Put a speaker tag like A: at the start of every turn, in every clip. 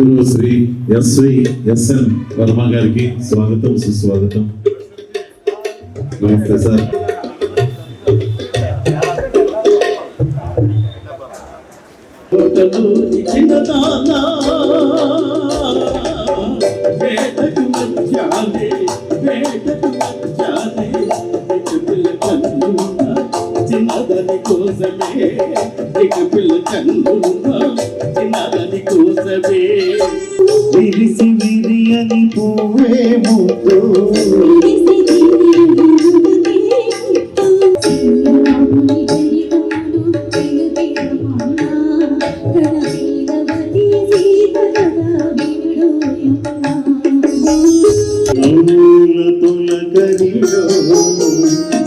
A: గౌరవ శ్రీ ఎస్ఎన్ వర్మ గారికి స్వాగతం సుస్వాగతం. నమస్తే సార్.
B: చిన్నదని కోసమే పిల్ల చిన్నదని కోసమే విరిసి విరియని పువ్వే ముద్దు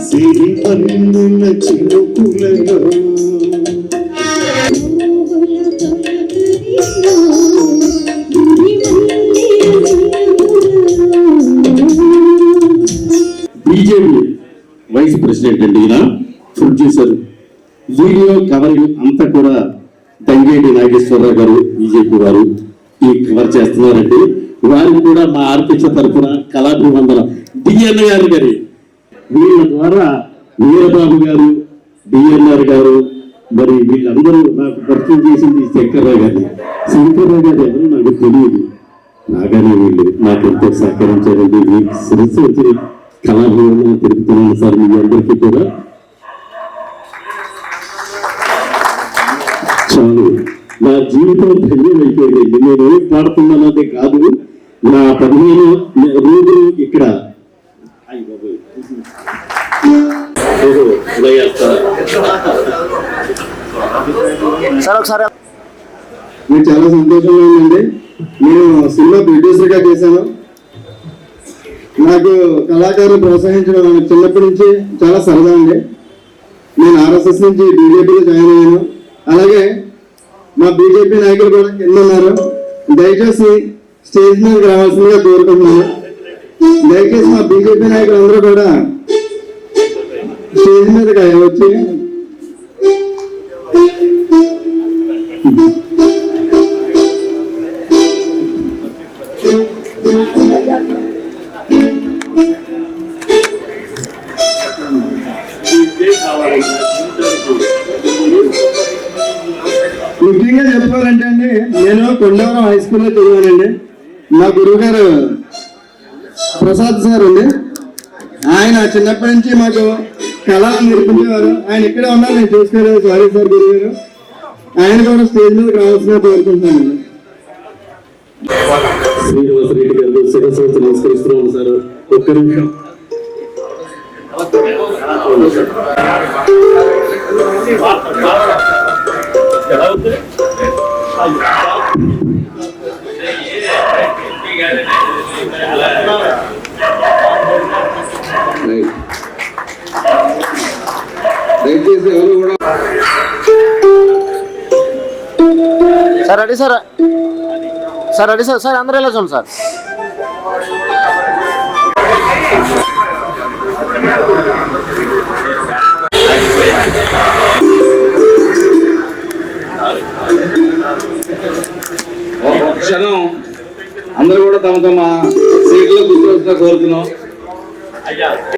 B: సిరి పన్నుల చినుకులలో
C: బీజేపీ వైస్ ప్రెసిడెంట్ అండి. ఈయన ప్రొడ్యూసర్, వీడియో కవరింగ్ అంతా కూడా తంగేటి నాగేశ్వరరావు గారు బీజేపీ వారు ఈ కవర్ చేస్తున్నారండి. వారికి కూడా మా ఆర్పిచ తరఫున కళాభివందనం. డిఎన్ఆర్ గారి వీళ్ళ ద్వారా వీరబాబు గారు, డిఎన్ఆర్ గారు, మరి వీళ్ళందరూ నాకు పరిచయం చేసింది శంకర్రావు గారిని. శంకర్రావు గారు ఎవరు నాకు తెలియదు, నాగానే వీళ్ళు నాకు ఎంతో సహకరించారండి. మీకు శిరస్సు వచ్చి కళాభివందనం తెలుపుతున్నాను సార్. మీ అందరికీ కూడా చాలు, నా జీవితం ధన్యమైపోయింది. నేను ఏం పాడుతున్నానంటే కాదు, నా 15 రోజులు ఇక్కడ
D: నేను చాలా సంతోషంగా ఉందండి. నేను సినిమా ప్రొడ్యూసర్ గా చేశాను. నాకు కళాకారులు ప్రోత్సహించడం చిన్నప్పటి నుంచి చాలా సరదా అండి. నేను RSS నుంచి బీజేపీలో జాయిన్ అయ్యాను. అలాగే మా బీజేపీ నాయకులు కూడా కింద ఉన్నారు. దయచేసి స్టేజ్ మీదకి రావాల్సిందిగా కోరుకుంటున్నాను. దయచేసి మా బీజేపీ నాయకులు అందరూ కూడా స్టేజ్ మీదకి వచ్చి ముఖ్యంగా చెప్పుకోవాలంటే అండి, నేను కొండవరం హై స్కూల్లో చదివానండి. మా గురువు గారు ప్రసాద్ సార్ అండి. ఆయన చిన్నప్పటి నుంచి మాకు కళలు నేర్పించేవారు. ఆయన ఇక్కడే ఉన్నారు, నేను చూసుకోలేదు. సారీ సార్ గురువు గారు. ఆయన కూడా స్టేజ్ మీదకి రావాల్సిన కోరుకుంటున్నానండి.
C: శ్రీనివాస రెడ్డి గారు శిరస్సు నమస్కరిస్తున్నాను సార్. ఒక్క నిమిషం.
D: దయచేసి ఎవరు కూడా
E: sir ready sir ready sir అందరూ ఎలా చూడండి సార్.
D: క్షణం అందరూ కూడా తమ తమ సీట్లో కూర్చోవలసిన కోరుతున్నాం.